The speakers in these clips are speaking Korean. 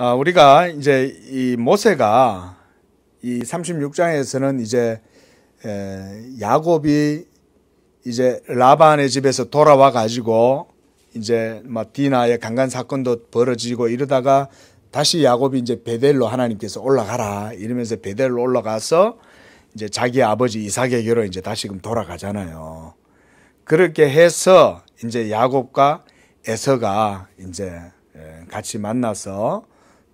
우리가 이제 이 모세가 이 36장에서는 이제 야곱이 이제 라반의 집에서 돌아와 가지고 이제 막 디나의 강간 사건도 벌어지고 이러다가 다시 야곱이 이제 베델로 하나님께서 올라가라 이러면서 베델로 올라가서 이제 자기 아버지 이삭에게로 이제 다시금 돌아가잖아요. 그렇게 해서 이제 야곱과 에서가 이제 같이 만나서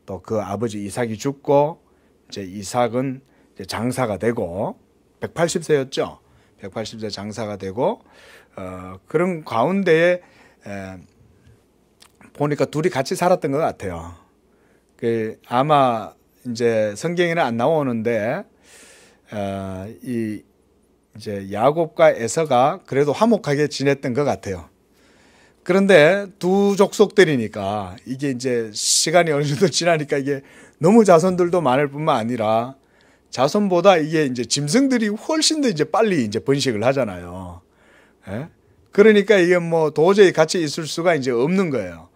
또 그 아버지 이삭이 죽고 이제 이삭은 이제 장사가 되고 180세였죠. 180세 장사가 되고 그런 가운데에 보니까 둘이 같이 살았던 것 같아요. 그 아마 이제 성경에는 안 나오는데 이 이제 야곱과 에서가 그래도 화목하게 지냈던 것 같아요. 그런데 두 족속들이니까 이게 이제 시간이 어느 정도 지나니까 이게 너무 자손들도 많을 뿐만 아니라 자손보다 이게 이제 짐승들이 훨씬 더 이제 빨리 이제 번식을 하잖아요. 예? 그러니까 이게 뭐 도저히 같이 있을 수가 이제 없는 거예요.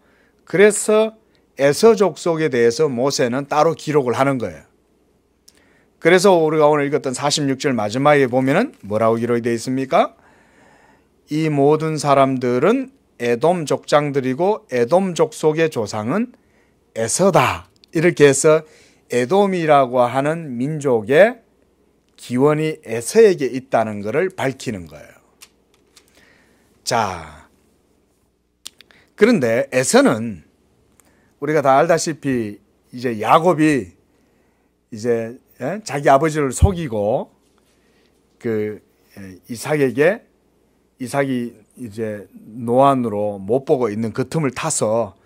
그래서 에서 족속에 대해서 모세는 따로 기록을 하는 거예요. 그래서 우리가 오늘 읽었던 46절 마지막에 보면은 뭐라고 기록이 되어 있습니까? 이 모든 사람들은 에돔 족장들이고 에돔 족속의 조상은 에서다. 이렇게 해서 에돔이라고 하는 민족의 기원이 에서에게 있다는 것을 밝히는 거예요. 자, 그런데 에서는 우리가 다 알다시피 이제 야곱이 이제 자기 아버지를 속이고 그 이삭이 이제 노안으로 못 보고 있는 그 틈을 타서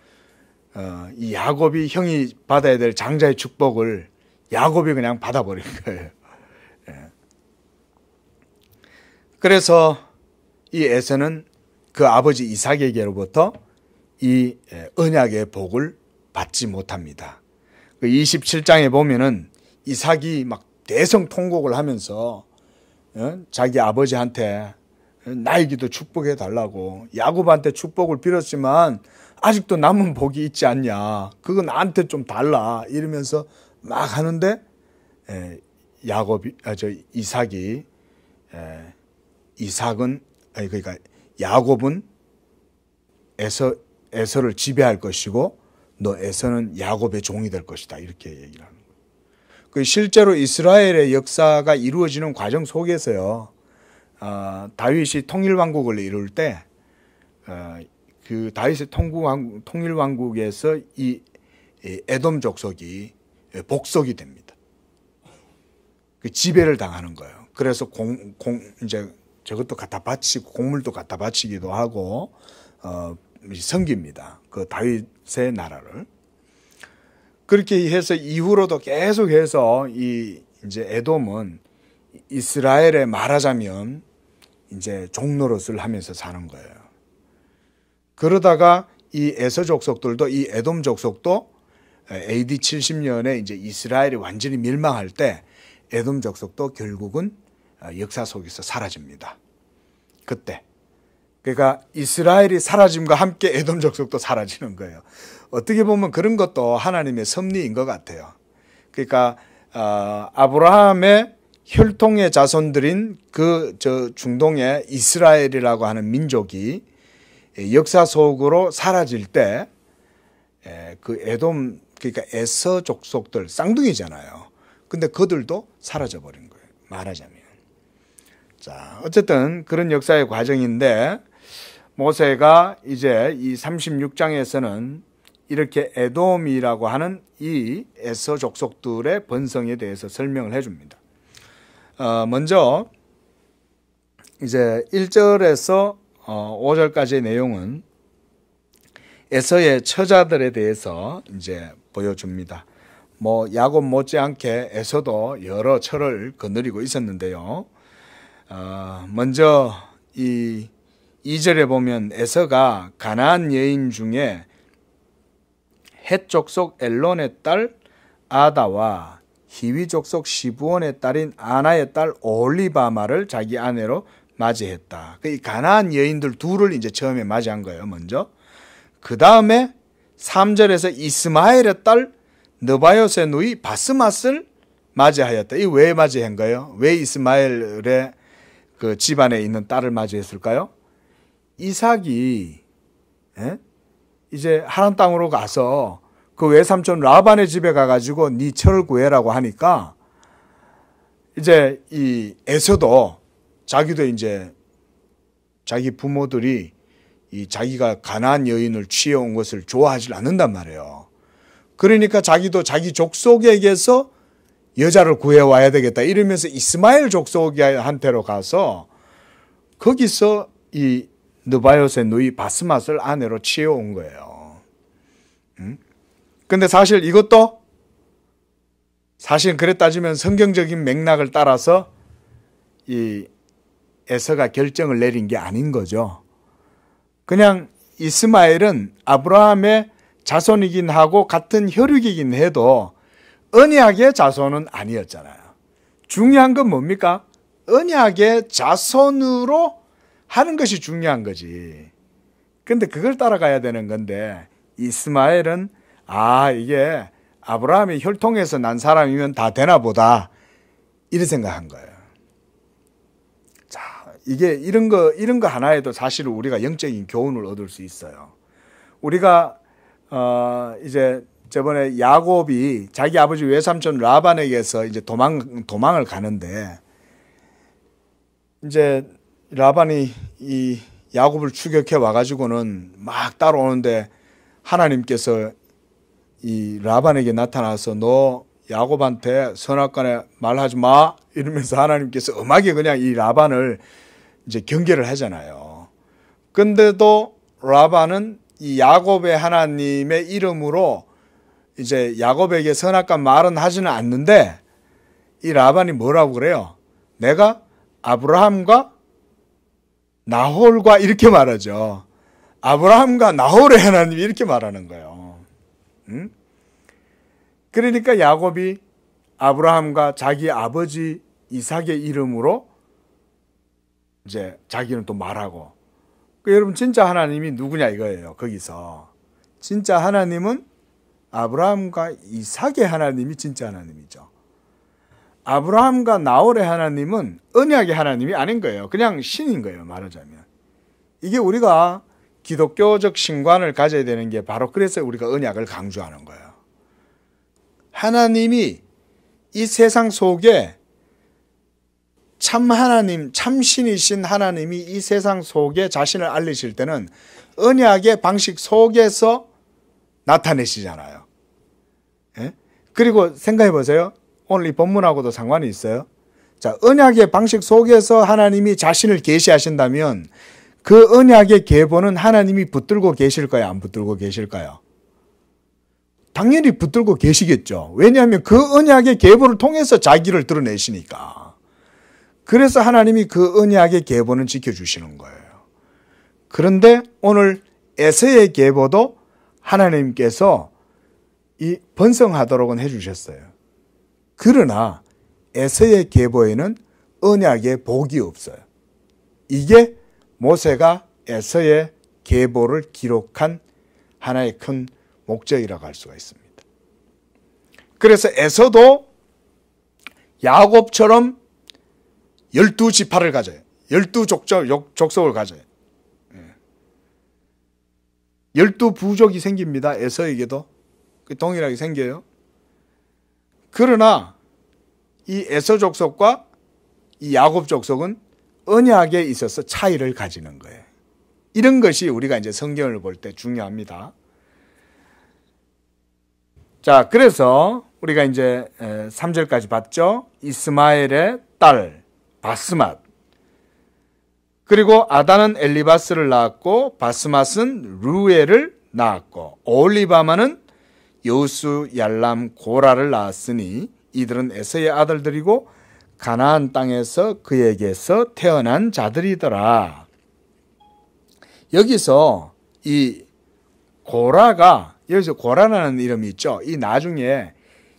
이 야곱이 형이 받아야 될 장자의 축복을 야곱이 그냥 받아버린 거예요. 그래서 이 에서는 그 아버지 이삭에게로부터 이 언약의 복을 받지 못합니다. 그 27장에 보면은 이삭이 막 대성통곡을 하면서 자기 아버지한테 나에게도 축복해 달라고 야곱한테 축복을 빌었지만 아직도 남은 복이 있지 않냐, 그거 나한테 좀 달라 이러면서 막 하는데 야곱은 에서를 지배할 것이고 너 에서는 야곱의 종이 될 것이다 이렇게 얘기를 하는 거예요. 실제로 이스라엘의 역사가 이루어지는 과정 속에서요. 다윗이 통일왕국을 이룰 때 그 다윗의 통일왕국에서 이 에돔 족속이 복속이 됩니다. 그 지배를 당하는 거예요. 그래서 이제 저것도 갖다 바치고 곡물도 갖다 바치기도 하고 섬깁니다. 그 다윗의 나라를. 그렇게 해서 이후로도 계속해서 이제 에돔은 이스라엘에 말하자면 이제 종노릇을 하면서 사는 거예요. 그러다가 이 에서 족속들도 이 에돔 족속도 AD 70년에 이제 이스라엘이 완전히 멸망할 때 에돔 족속도 결국은 역사 속에서 사라집니다. 그때. 그러니까 이스라엘이 사라짐과 함께 에돔 족속도 사라지는 거예요. 어떻게 보면 그런 것도 하나님의 섭리인 것 같아요. 그러니까 아브라함의 혈통의 자손들인 중동의 이스라엘이라고 하는 민족이 역사 속으로 사라질 때 그 에돔, 그러니까 에서 족속들 쌍둥이잖아요. 근데 그들도 사라져 버린 거예요. 말하자면. 자, 어쨌든 그런 역사의 과정인데 모세가 이제 이 36장에서는 이렇게 에돔이라고 하는 이 에서 족속들의 번성에 대해서 설명을 해줍니다. 먼저 이제 1절에서 5절까지의 내용은 에서의 처자들에 대해서 이제 보여줍니다. 뭐 야곱 못지않게 에서도 여러 처를 거느리고 있었는데요. 먼저 이 2절에 보면 에서가 가나안 여인 중에 헷 족속 엘론의 딸 아다와 히위 족속 시브온의 딸인 아나의 딸 오홀리바마를 자기 아내로 맞이했다. 이 가나안 여인들 둘을 이제 처음에 맞이한 거예요. 먼저. 그 다음에 3절에서 이스마엘의 딸 느바요스의 누이 바스맛을 맞이하였다. 이 왜 맞이한 거예요? 왜 이스마엘의 그 집안에 있는 딸을 맞이했을까요? 이삭이 이제 하란 땅으로 가서 그 외삼촌 라반의 집에 가가지고 네 철을 구해라고 하니까 이제 이 에서도 자기도 이제 자기 부모들이 이 자기가 가나안 여인을 취해온 것을 좋아하지 않는단 말이에요. 그러니까 자기도 자기 족속에게서 여자를 구해와야 되겠다 이러면서 이스마엘 족속한테로 가서 거기서 이 느바요스의 누이 바스맛을 아내로 취해온 거예요. 근데 사실 이것도 사실 그래 따지면 성경적인 맥락을 따라서 이 에서가 결정을 내린 게 아닌 거죠. 그냥 이스마엘은 아브라함의 자손이긴 하고 같은 혈육이긴 해도 언약의 자손은 아니었잖아요. 중요한 건 뭡니까? 언약의 자손으로 하는 것이 중요한 거지. 근데 그걸 따라가야 되는 건데 이스마엘은 이게 아브라함이 혈통에서 난 사람이면 다 되나 보다 이렇게 생각한 거예요. 자, 이게 이런 거 하나에도 사실 우리가 영적인 교훈을 얻을 수 있어요. 우리가 이제 저번에 야곱이 자기 아버지 외삼촌 라반에게서 이제 도망을 가는데 이제 라반이 이 야곱을 추격해 와가지고는 막 따라오는데 하나님께서 이 라반에게 나타나서 너 야곱한테 선악간에 말하지 마 이러면서 하나님께서 엄하게 그냥 이 라반을 이제 경계를 하잖아요. 근데도 라반은 이 야곱의 하나님의 이름으로 이제 야곱에게 선악간 말은 하지는 않는데 이 라반이 뭐라고 그래요? 내가 아브라함과 나홀과 이렇게 말하죠. 아브라함과 나홀의 하나님이 이렇게 말하는 거예요. 그러니까 야곱이 아브라함과 자기 아버지 이삭의 이름으로 이제 자기는 또 말하고 여러분 진짜 하나님이 누구냐 이거예요. 거기서 진짜 하나님은 아브라함과 이삭의 하나님이 진짜 하나님이죠. 아브라함과 나홀의 하나님은 언약의 하나님이 아닌 거예요. 그냥 신인 거예요. 말하자면 이게 우리가 기독교적 신관을 가져야 되는 게 바로 그래서 우리가 언약을 강조하는 거예요. 하나님이 이 세상 속에 참 하나님, 참신이신 하나님이 이 세상 속에 자신을 알리실 때는 언약의 방식 속에서 나타내시잖아요. 예? 그리고 생각해 보세요. 오늘 이 본문하고도 상관이 있어요. 자, 언약의 방식 속에서 하나님이 자신을 계시하신다면 그 언약의 계보는 하나님이 붙들고 계실까요? 안 붙들고 계실까요? 당연히 붙들고 계시겠죠. 왜냐하면 그 언약의 계보를 통해서 자기를 드러내시니까. 그래서 하나님이 그 언약의 계보는 지켜주시는 거예요. 그런데 오늘 에서의 계보도 하나님께서 이 번성하도록은 해주셨어요. 그러나 에서의 계보에는 언약의 복이 없어요. 이게 모세가 에서의 계보를 기록한 하나의 큰 목적이라고 할 수가 있습니다. 그래서 에서도 야곱처럼 12지파를 가져요. 12족속을 가져요. 12부족이 생깁니다. 에서에게도 동일하게 생겨요. 그러나 이 에서 족속과 이 야곱 족속은 언약에 있어서 차이를 가지는 거예요. 이런 것이 우리가 이제 성경을 볼 때 중요합니다. 자, 그래서 우리가 이제 3절까지 봤죠. 이스마엘의 딸 바스맛, 그리고 아단은 엘리바스를 낳았고 바스맛은 루엘을 낳았고 오홀리바마는 여우수, 얄람, 고라를 낳았으니 이들은 에서의 아들들이고 가나안 땅에서 그에게서 태어난 자들이더라. 여기서 이 고라가, 여기서 고라라는 이름이 있죠. 이 나중에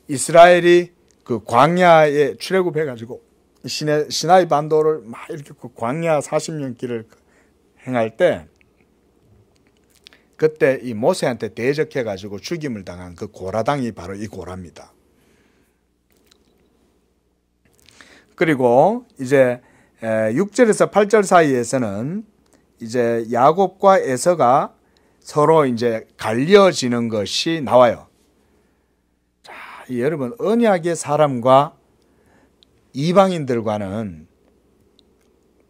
이스라엘이 그 광야에 출애굽해가지고 시나이 반도를 막 이렇게 그 광야 40년 길을 행할 때 그때 이 모세한테 대적해가지고 죽임을 당한 그 고라당이 바로 이 고라입니다. 그리고 이제 6절에서 8절 사이에서는 이제 야곱과 에서가 서로 이제 갈려지는 것이 나와요. 자, 여러분, 언약의 사람과 이방인들과는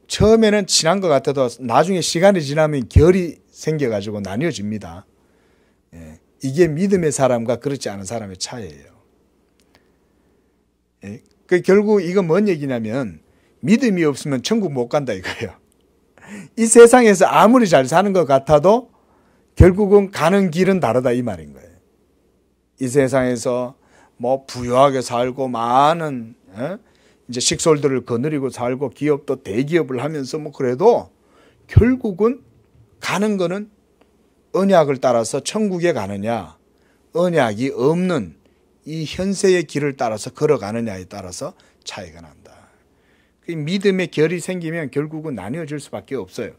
처음에는 친한 것 같아도 나중에 시간이 지나면 결이 생겨가지고 나뉘어집니다. 예, 이게 믿음의 사람과 그렇지 않은 사람의 차이예요. 예, 결국 이건 뭔 얘기냐면 믿음이 없으면 천국 못 간다 이거예요. 이 세상에서 아무리 잘 사는 것 같아도 결국은 가는 길은 다르다 이 말인 거예요. 이 세상에서 뭐 부유하게 살고 많은 이제 식솔들을 거느리고 살고 기업도 대기업을 하면서 뭐 그래도 결국은 가는 거는 언약을 따라서 천국에 가느냐, 언약이 없는 이 현세의 길을 따라서 걸어가느냐에 따라서 차이가 난다. 믿음의 결이 생기면 결국은 나뉘어질 수밖에 없어요.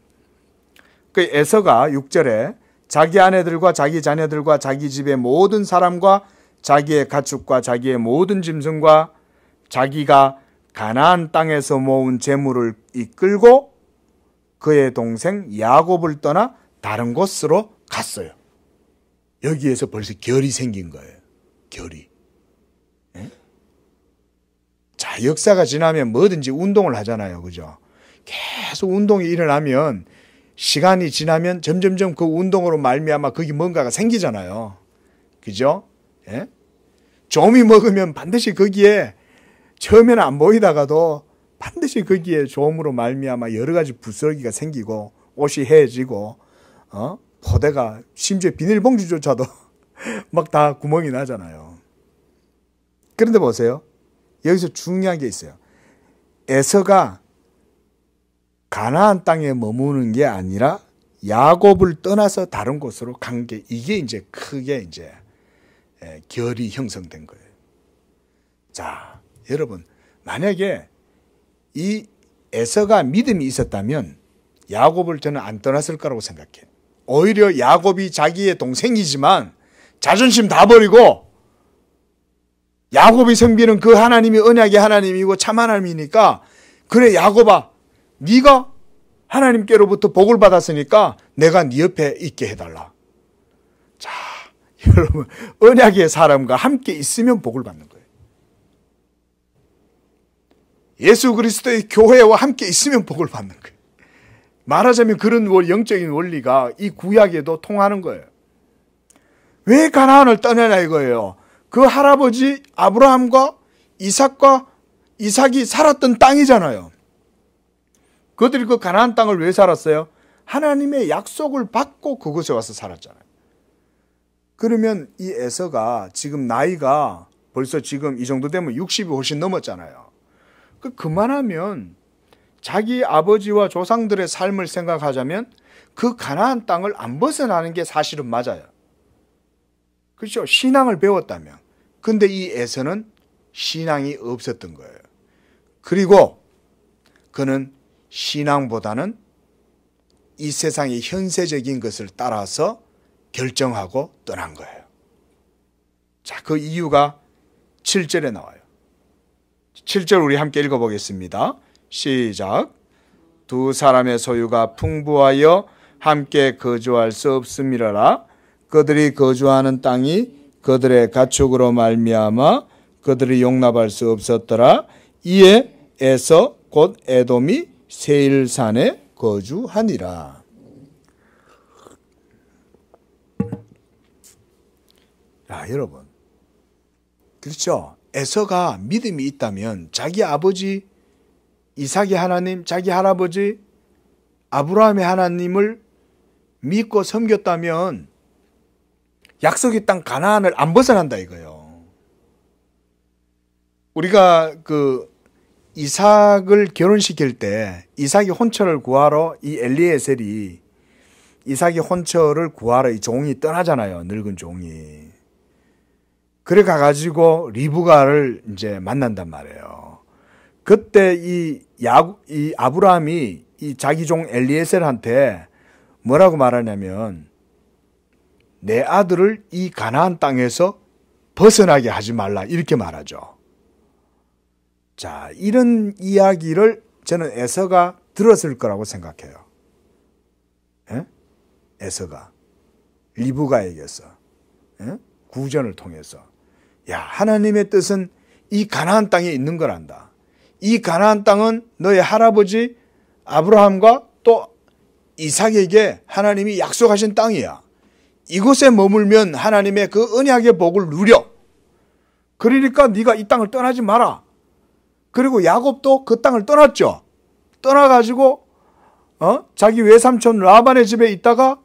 그 에서가 6절에 자기 아내들과 자기 자녀들과 자기 집의 모든 사람과 자기의 가축과 자기의 모든 짐승과 자기가 가나안 땅에서 모은 재물을 이끌고 그의 동생 야곱을 떠나 다른 곳으로 갔어요. 여기에서 벌써 결이 생긴 거예요. 결이. 예? 자, 역사가 지나면 뭐든지 운동을 하잖아요. 그죠? 계속 운동이 일어나면 시간이 지나면 점점점 그 운동으로 말미암아 거기 뭔가가 생기잖아요. 그죠? 예? 조미 먹으면 반드시 거기에 처음에는 안 보이다가도 반드시 거기에 조음으로 말미암아 여러 가지 부스러기가 생기고 옷이 해지고 포대가 심지어 비닐봉지조차도 막 다 구멍이 나잖아요. 그런데 보세요. 여기서 중요한 게 있어요. 에서가 가나안 땅에 머무는 게 아니라 야곱을 떠나서 다른 곳으로 간 게 이게 이제 크게 이제 결이 형성된 거예요. 자, 여러분, 만약에 이 에서가 믿음이 있었다면 야곱을 저는 안 떠났을 거라고 생각해요. 오히려 야곱이 자기의 동생이지만 자존심 다 버리고 야곱이 섬기는 그 하나님이 언약의 하나님이고 참 하나님이니까 그래 야곱아 네가 하나님께로부터 복을 받았으니까 내가 네 옆에 있게 해달라. 자, 여러분 언약의 사람과 함께 있으면 복을 받는 거예요. 예수 그리스도의 교회와 함께 있으면 복을 받는 거예요. 말하자면 그런 영적인 원리가 이 구약에도 통하는 거예요. 왜 가나안을 떠나냐 이거예요. 그 할아버지 아브라함과 이삭이 살았던 땅이잖아요. 그들이 그 가나안 땅을 왜 살았어요? 하나님의 약속을 받고 그곳에 와서 살았잖아요. 그러면 이 에서가 지금 나이가 벌써 지금 이 정도 되면 60이 훨씬 넘었잖아요. 그만하면 자기 아버지와 조상들의 삶을 생각하자면 그 가나안 땅을 안 벗어나는 게 사실은 맞아요. 그렇죠? 신앙을 배웠다면. 근데 이 에서는 신앙이 없었던 거예요. 그리고 그는 신앙보다는 이 세상의 현세적인 것을 따라서 결정하고 떠난 거예요. 자, 그 이유가 7절에 나와요. 7절 우리 함께 읽어보겠습니다. 시작. 두 사람의 소유가 풍부하여 함께 거주할 수 없음이라라. 그들이 거주하는 땅이 그들의 가축으로 말미암아 그들이 용납할 수 없었더라. 이에 에서 곧 에돔이 세일산에 거주하니라. 야, 여러분, 그렇죠? 에서가 믿음이 있다면 자기 아버지 이삭의 하나님, 자기 할아버지 아브라함의 하나님을 믿고 섬겼다면 약속의 땅 가나안을 안 벗어난다 이거예요. 우리가 그 이삭을 결혼시킬 때 이삭이 혼처를 구하러 이 엘리에셀이 이삭이 혼처를 구하러 이 종이 떠나잖아요. 늙은 종이. 그래 가가지고 리브가를 이제 만난단 말이에요. 그때 이 아브라함이 이 자기 종 엘리에셀한테 뭐라고 말하냐면 내 아들을 이 가나안 땅에서 벗어나게 하지 말라 이렇게 말하죠. 자, 이런 이야기를 저는 에서가 들었을 거라고 생각해요. 예? 에서가 리브가에게서 구전을 통해서 야, 하나님의 뜻은 이 가나안 땅에 있는 거란다. 이 가나안 땅은 너의 할아버지 아브라함과 또 이삭에게 하나님이 약속하신 땅이야. 이곳에 머물면 하나님의 그 언약의 복을 누려. 그러니까 네가 이 땅을 떠나지 마라. 그리고 야곱도 그 땅을 떠났죠. 떠나가지고 자기 외삼촌 라반의 집에 있다가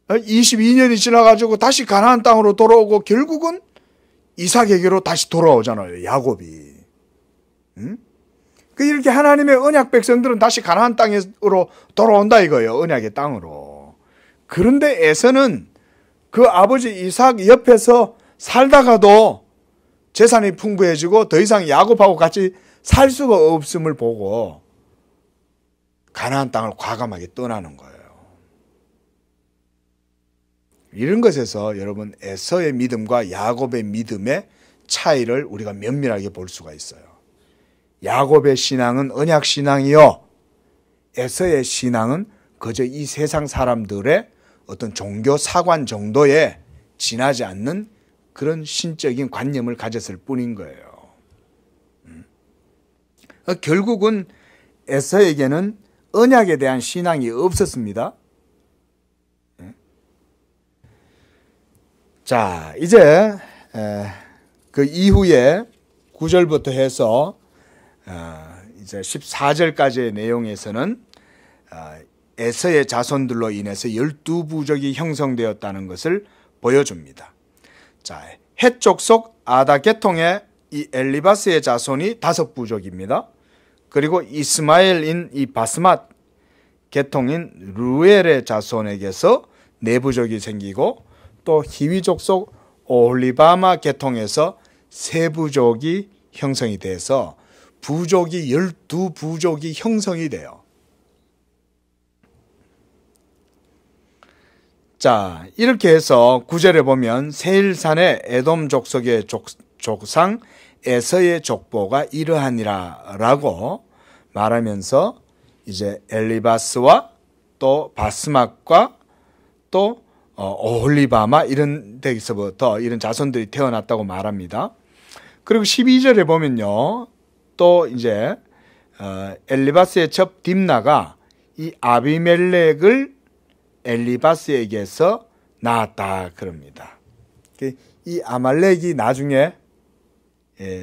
22년이 지나가지고 다시 가나안 땅으로 돌아오고 결국은 이삭에게로 다시 돌아오잖아요. 야곱이. 이렇게 하나님의 언약 백성들은 다시 가나안 땅으로 돌아온다 이거예요. 언약의 땅으로. 그런데 에서는 그 아버지 이삭 옆에서 살다가도 재산이 풍부해지고 더 이상 야곱하고 같이 살 수가 없음을 보고 가나안 땅을 과감하게 떠나는 거예요. 이런 것에서 여러분 에서의 믿음과 야곱의 믿음의 차이를 우리가 면밀하게 볼 수가 있어요. 야곱의 신앙은 언약 신앙이요. 에서의 신앙은 그저 이 세상 사람들의 어떤 종교 사관 정도에 지나지 않는 그런 신적인 관념을 가졌을 뿐인 거예요. 결국은 에서에게는 언약에 대한 신앙이 없었습니다. 자, 이제 그 이후에 9절부터 해서 이제 14절까지의 내용에서는 에서의 자손들로 인해서 12부족이 형성되었다는 것을 보여줍니다. 자, 헷 족속 아다 계통의 이 엘리바스의 자손이 5부족입니다. 그리고 이스마엘인 이 바스맛 계통인 루엘의 자손에게서 4부족이 생기고 또 히위 족속 오홀리바마 계통에서 3부족이 형성이 돼서 부족이 12부족이 형성이 돼요. 자, 이렇게 해서 9절에 보면 세일산의 에돔 족속의 족상 에서의 족보가 이러하니라 라고 말하면서 이제 엘리바스와 또 바스맛과 또 오홀리바마 이런 데서부터 이런 자손들이 태어났다고 말합니다. 그리고 12절에 보면요. 또 이제 엘리바스의 첩 딥나가 이 아비멜렉을 엘리바스에게서 낳았다 그럽니다. 이 아말렉이 나중에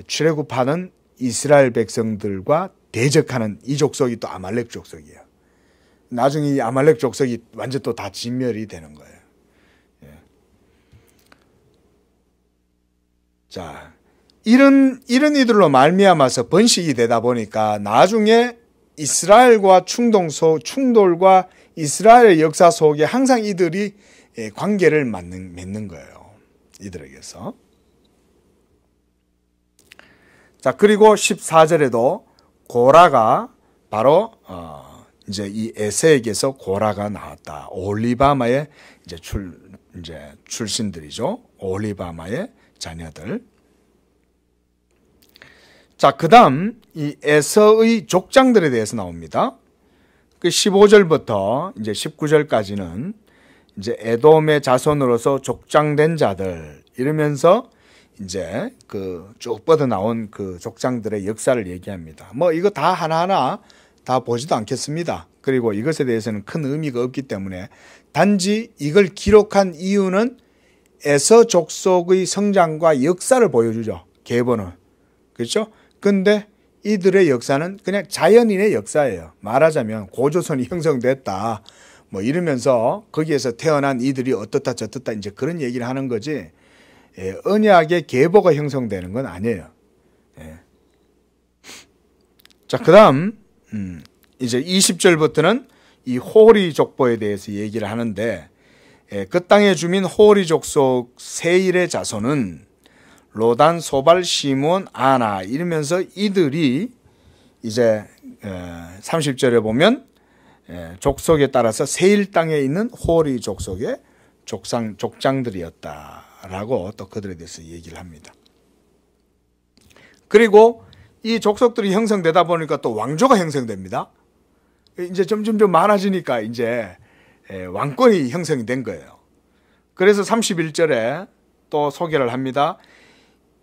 출애굽하는 이스라엘 백성들과 대적하는 이 족속이 또 아말렉 족속이에요. 나중에 이 아말렉 족속이 완전 또 다 진멸이 되는 거예요. 자, 이런 이들로 말미암아서 번식이 되다 보니까 나중에 이스라엘과 충돌과 이스라엘의 역사 속에 항상 이들이 관계를 맺는 거예요. 이들에게서. 자, 그리고 14절에도 고라가 바로 이제 이 에서에게서 고라가 나왔다. 오홀리바마의 이제 출신들이죠. 오홀리바마의 자녀들. 자, 그다음 이 에서의 족장들에 대해서 나옵니다. 그 15절부터 이제 19절까지는 이제 에돔의 자손으로서 족장된 자들 이러면서 이제 그 쭉 뻗어 나온 그 족장들의 역사를 얘기합니다. 뭐 이거 다 하나하나 다 보지도 않겠습니다. 그리고 이것에 대해서는 큰 의미가 없기 때문에 단지 이걸 기록한 이유는 에서 족속의 성장과 역사를 보여주죠. 계보는. 그렇죠? 근데 이들의 역사는 그냥 자연인의 역사예요. 말하자면 고조선이 형성됐다. 뭐 이러면서 거기에서 태어난 이들이 어떻다 저떻다 이제 그런 얘기를 하는 거지. 언약의 계보가 형성되는 건 아니에요. 자, 그다음 이제 20절부터는 이 호리 족보에 대해서 얘기를 하는데 그 땅의 주민 호리 족속 세일의 자손은 로단, 소발, 시몬, 아나 이러면서 이들이 이제 30절에 보면 족속에 따라서 세일 땅에 있는 호리 족속의 족장들이었다라고 또 그들에 대해서 얘기를 합니다. 그리고 이 족속들이 형성되다 보니까 또 왕조가 형성됩니다. 이제 점점 좀 많아지니까 이제 왕권이 형성이 된 거예요. 그래서 31절에 또 소개를 합니다.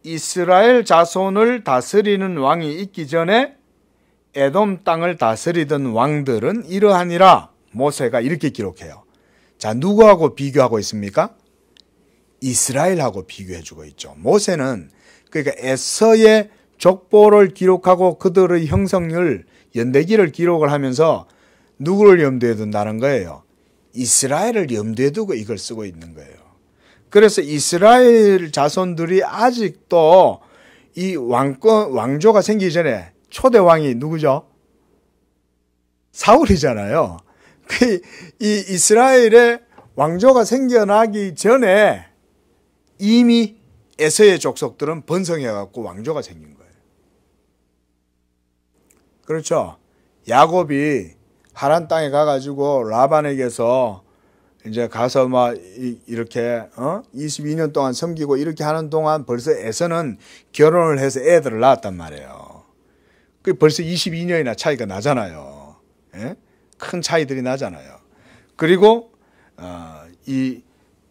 이스라엘 자손을 다스리는 왕이 있기 전에 에돔 땅을 다스리던 왕들은 이러하니라. 모세가 이렇게 기록해요. 자, 누구하고 비교하고 있습니까? 이스라엘하고 비교해주고 있죠. 모세는 그러니까 에서의 족보를 기록하고 그들의 형성을 연대기를 기록을 하면서 누구를 염두에 둔다는 거예요? 이스라엘을 염두에 두고 이걸 쓰고 있는 거예요. 그래서 이스라엘 자손들이 아직도 이 왕조가 생기기 전에 초대 왕이 누구죠? 사울이잖아요. 이 이스라엘의 왕조가 생겨나기 전에 이미 에서의 족속들은 번성해갖고 왕조가 생긴 거예요. 그렇죠? 야곱이 하란 땅에 가가지고 라반에게서 이제 가서 막 이렇게 22년 동안 섬기고 이렇게 하는 동안 벌써 에서는 결혼을 해서 애들을 낳았단 말이에요. 그 벌써 22년이나 차이가 나잖아요. 예? 큰 차이들이 나잖아요. 그리고 이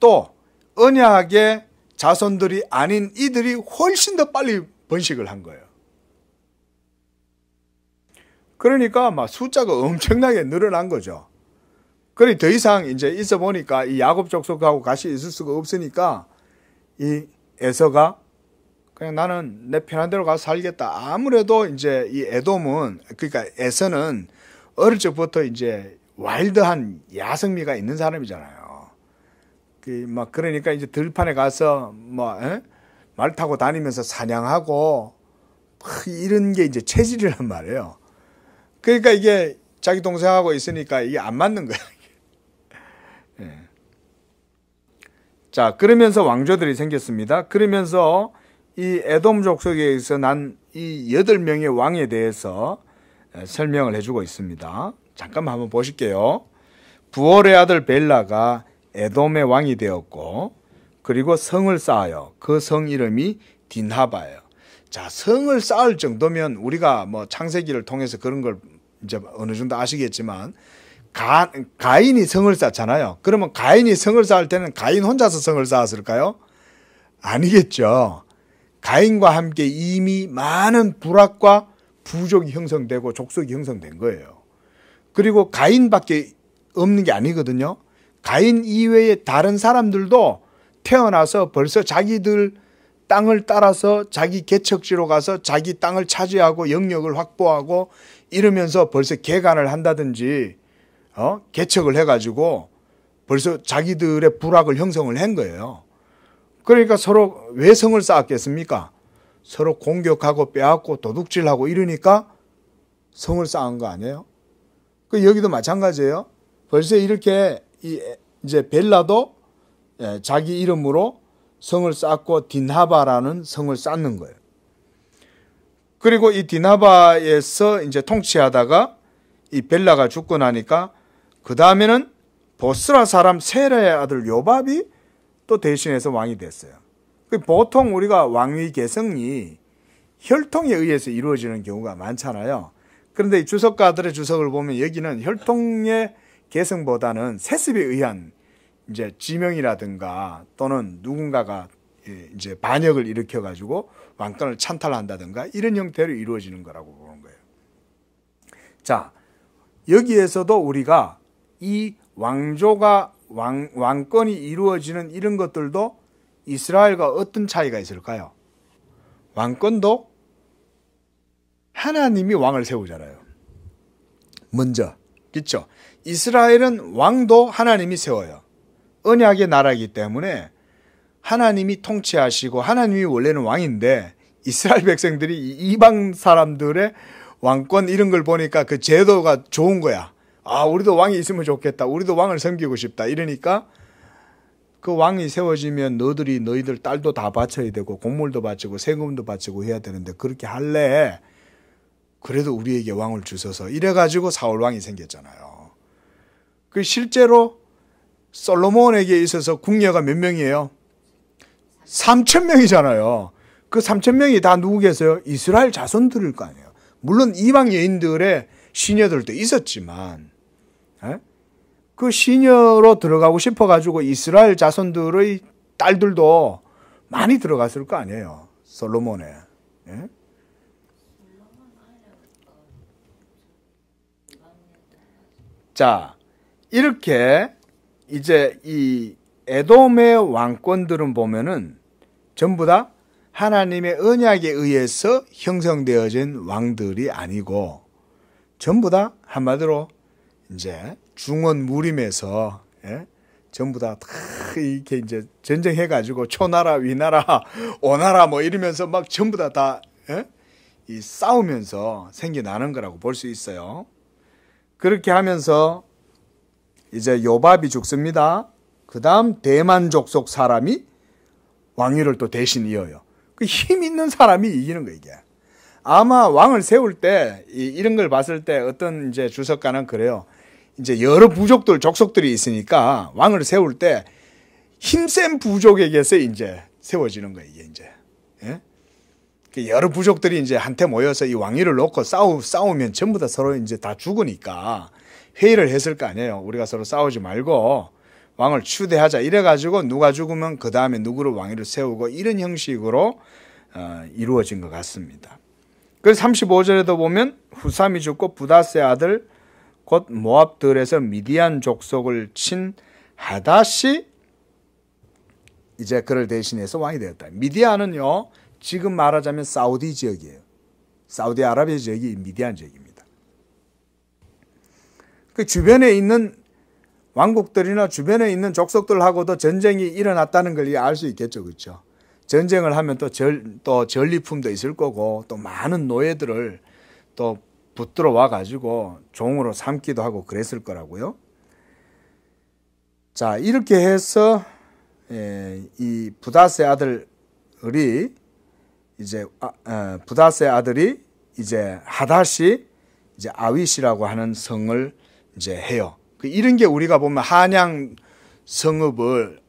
또 언약의 자손들이 아닌 이들이 훨씬 더 빨리 번식을 한 거예요. 그러니까 막 숫자가 엄청나게 늘어난 거죠. 그래 더 이상 이제 있어 보니까 이 야곱 족속하고 같이 있을 수가 없으니까 이 에서가 그냥 나는 내 편한 대로 가서 살겠다. 아무래도 이제 이 에돔은 그러니까 에서는 어릴 적부터 이제 와일드한 야성미가 있는 사람이잖아요. 막 그러니까 이제 들판에 가서 말 타고 다니면서 사냥하고 이런 게 이제 체질이란 말이에요. 그러니까 이게 자기 동생하고 있으니까 이게 안 맞는 거야. 예. 자, 그러면서 왕조들이 생겼습니다. 그러면서 이 에돔 족속에서 난 이 8명의 왕에 대해서 설명을 해주고 있습니다. 잠깐만 한번 보실게요. 부올의 아들 벨라가 에돔의 왕이 되었고, 그리고 성을 쌓아요. 그 성 이름이 딘하바예요. 자, 성을 쌓을 정도면 우리가 뭐 창세기를 통해서 그런 걸 이제 어느 정도 아시겠지만, 가인이 성을 쌓잖아요. 그러면 가인이 성을 쌓을 때는 가인 혼자서 성을 쌓았을까요? 아니겠죠. 가인과 함께 이미 많은 부락과 부족이 형성되고 족속이 형성된 거예요. 그리고 가인밖에 없는 게 아니거든요. 가인 이외의 다른 사람들도 태어나서 벌써 자기들 땅을 따라서 자기 개척지로 가서 자기 땅을 차지하고 영역을 확보하고 이러면서 벌써 개간을 한다든지 개척을 해가지고 벌써 자기들의 부락을 형성을 한 거예요. 그러니까 서로 왜 성을 쌓았겠습니까? 서로 공격하고 빼앗고 도둑질하고 이러니까 성을 쌓은 거 아니에요? 여기도 마찬가지예요. 벌써 이렇게 이제 벨라도 자기 이름으로 성을 쌓고 딘하바라는 성을 쌓는 거예요. 그리고 이 딘하바에서 이제 통치하다가 이 벨라가 죽고 나니까 그 다음에는 보스라 사람 세라의 아들 요밥이 또 대신해서 왕이 됐어요. 보통 우리가 왕위 계승이 혈통에 의해서 이루어지는 경우가 많잖아요. 그런데 이 주석가들의 주석을 보면 여기는 혈통의 계승보다는 세습에 의한 이제 지명이라든가 또는 누군가가 이제 반역을 일으켜가지고 왕권을 찬탈한다든가 이런 형태로 이루어지는 거라고 보는 거예요. 자, 여기에서도 우리가 이 왕조가 왕권이 이루어지는 이런 것들도 이스라엘과 어떤 차이가 있을까요? 왕권도 하나님이 왕을 세우잖아요. 먼저, 그렇죠? 이스라엘은 왕도 하나님이 세워요. 언약의 나라이기 때문에 하나님이 통치하시고 하나님이 원래는 왕인데 이스라엘 백성들이 이방 사람들의 왕권 이런 걸 보니까 그 제도가 좋은 거야. 아, 우리도 왕이 있으면 좋겠다. 우리도 왕을 섬기고 싶다. 이러니까 그 왕이 세워지면 너희들 딸도 다 바쳐야 되고 곡물도 바치고 세금도 바치고 해야 되는데 그렇게 할래? 그래도 우리에게 왕을 주셔서 이래가지고 사울 왕이 생겼잖아요. 그 실제로 솔로몬에게 있어서 궁녀가 몇 명이에요? 3,000명이잖아요. 그 3,000명이 다 누구겠어요? 이스라엘 자손들일 거 아니에요. 물론 이방 여인들의 시녀들도 있었지만 그 시녀로 들어가고 싶어가지고 이스라엘 자손들의 딸들도 많이 들어갔을 거 아니에요. 솔로몬에. 예? 자, 이렇게 이제 이 에돔의 왕권들은 보면은 전부 다 하나님의 언약에 의해서 형성되어진 왕들이 아니고 전부 다 한마디로 이제 중원 무림에서 전부 다 이렇게 이제 전쟁해가지고 초나라, 위나라, 오나라 뭐 이러면서 막 전부 다 이 싸우면서 생겨나는 거라고 볼 수 있어요. 그렇게 하면서 이제 요밥이 죽습니다. 그 다음 대만 족속 사람이 왕위를 또 대신 이어요. 그 힘 있는 사람이 이기는 거예요, 이게. 아마 왕을 세울 때 이런 걸 봤을 때 어떤 이제 주석가는 그래요. 이제 여러 부족들, 족속들이 있으니까 왕을 세울 때 힘센 부족에게서 이제 세워지는 거예요, 이게 이제. 예? 여러 부족들이 이제 한테 모여서 이 왕위를 놓고 싸우면 전부 다 서로 이제 다 죽으니까 회의를 했을 거 아니에요. 우리가 서로 싸우지 말고 왕을 추대하자. 이래가지고 누가 죽으면 그 다음에 누구를 왕위를 세우고 이런 형식으로 이루어진 것 같습니다. 그래서 35절에도 보면 후삼이 죽고 부다스의 아들 곧 모압들에서 미디안 족속을 친 하닷이 이제 그를 대신해서 왕이 되었다. 미디안은요, 지금 말하자면 사우디 지역이에요. 사우디아라비아 지역이 미디안 지역입니다. 그 주변에 있는 왕국들이나 주변에 있는 족속들하고도 전쟁이 일어났다는 걸 알 수 있겠죠, 그렇죠? 전쟁을 하면 또 전리품도 있을 거고 또 많은 노예들을 또 붙들어 와 가지고 종으로 삼기도 하고 그랬을 거라고요. 자, 이렇게 해서 이 부다스의 아들이 이제 부다스의 아들이 이제 하닷이 이제 아윗이라고 하는 성을 이제 해요. 이런 게 우리가 보면 한양 성읍을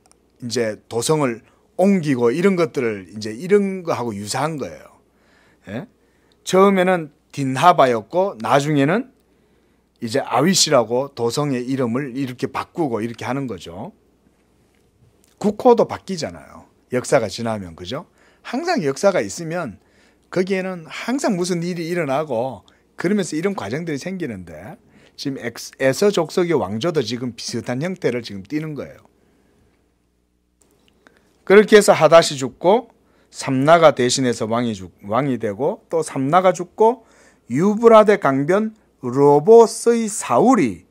이제 도성을 옮기고 이런 것들을 이제 이런 거하고 유사한 거예요. 예? 처음에는 딘하바였고 나중에는 이제 아윗이라고 도성의 이름을 이렇게 바꾸고 이렇게 하는 거죠. 국호도 바뀌잖아요. 역사가 지나면, 그죠? 항상 역사가 있으면 거기에는 항상 무슨 일이 일어나고 그러면서 이런 과정들이 생기는데 지금 에서 족속의 왕조도 지금 비슷한 형태를 지금 띠는 거예요. 그렇게 해서 하닷이 죽고 삼나가 대신해서 왕이 되고 또 삼나가 죽고 유브라데 강변 로봇의 사울이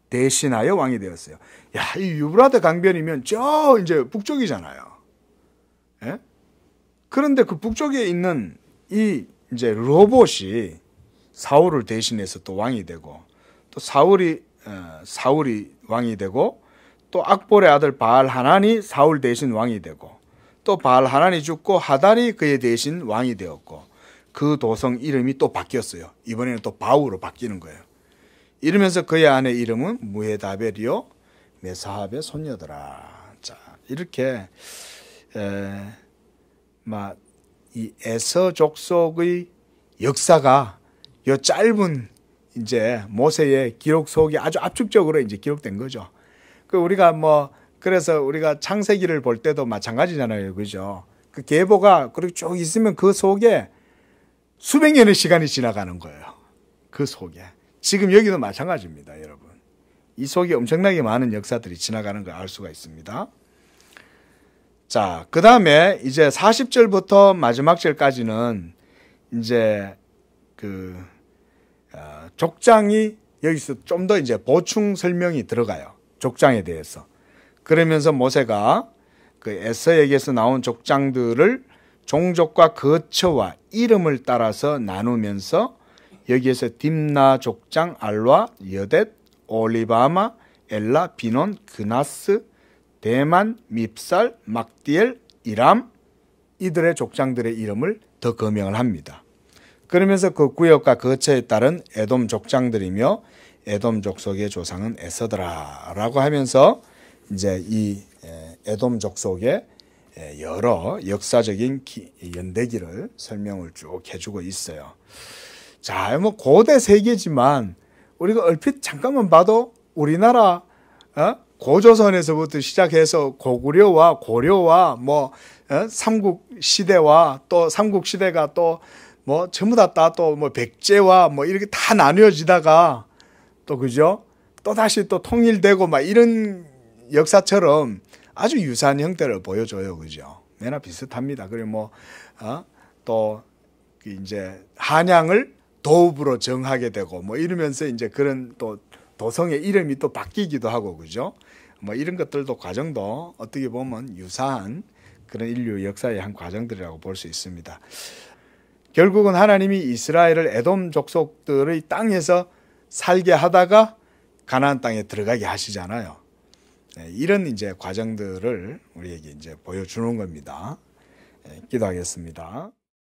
대신하여 왕이 되었어요. 야, 이 유브라데 강변이면 저 이제 북쪽이잖아요. 예? 그런데 그 북쪽에 있는 이 이제 로봇이 사울을 대신해서 또 왕이 되고 또 사울이 왕이 되고 또 악볼의 아들 바알 하난이 사울 대신 왕이 되고 또 바알 하난이 죽고 하달이 그의 대신 왕이 되었고 그 도성 이름이 또 바뀌었어요. 이번에는 또 바우로 바뀌는 거예요. 이러면서 그의 아내 이름은 무헤다벨이요 메사합의 손녀더라. 자, 이렇게 이 에서 족속의 역사가 요 짧은 이제 모세의 기록 속에 아주 압축적으로 이제 기록된 거죠. 그 우리가 그래서 우리가 창세기를 볼 때도 마찬가지잖아요, 그죠? 그 계보가 그렇게 쭉 있으면 그 속에 수백 년의 시간이 지나가는 거예요. 그 속에. 지금 여기도 마찬가지입니다, 여러분. 이 속에 엄청나게 많은 역사들이 지나가는 걸 알 수가 있습니다. 자, 그 다음에 이제 40절부터 마지막 절까지는 이제 족장이 여기서 좀 더 이제 보충 설명이 들어가요. 족장에 대해서. 그러면서 모세가 그 에서에게서 나온 족장들을 종족과 거처와 이름을 따라서 나누면서 여기에서 딥나 족장, 알와, 여댓, 올리바마, 엘라, 비논, 그나스, 대만, 밉살, 막디엘, 이람 이들의 족장들의 이름을 더 거명을 합니다. 그러면서 그 구역과 거처에 따른 에돔 족장들이며 에돔 족속의 조상은 에서더라 라고 하면서 이제 이 에돔 족속의 여러 역사적인 연대기를 설명을 쭉 해주고 있어요. 자, 뭐 고대 세계지만 우리가 얼핏 잠깐만 봐도 우리나라 고조선에서부터 시작해서 고구려와 고려와 뭐 삼국 시대와 또 삼국 시대가 또 뭐 전부 다 또 뭐 백제와 뭐 이렇게 다 나뉘어지다가 또 그죠? 또 다시 또 통일되고 막 이런 역사처럼 아주 유사한 형태를 보여줘요, 그죠? 매나 비슷합니다. 그리고 또 이제 한양을 도읍으로 정하게 되고 뭐 이러면서 이제 그런 또 도성의 이름이 또 바뀌기도 하고, 그죠? 뭐 이런 것들도 과정도 어떻게 보면 유사한 그런 인류 역사의 한 과정들이라고 볼 수 있습니다. 결국은 하나님이 이스라엘을 에돔 족속들의 땅에서 살게 하다가 가나안 땅에 들어가게 하시잖아요. 이런 이제 과정들을 우리에게 이제 보여주는 겁니다. 기도하겠습니다.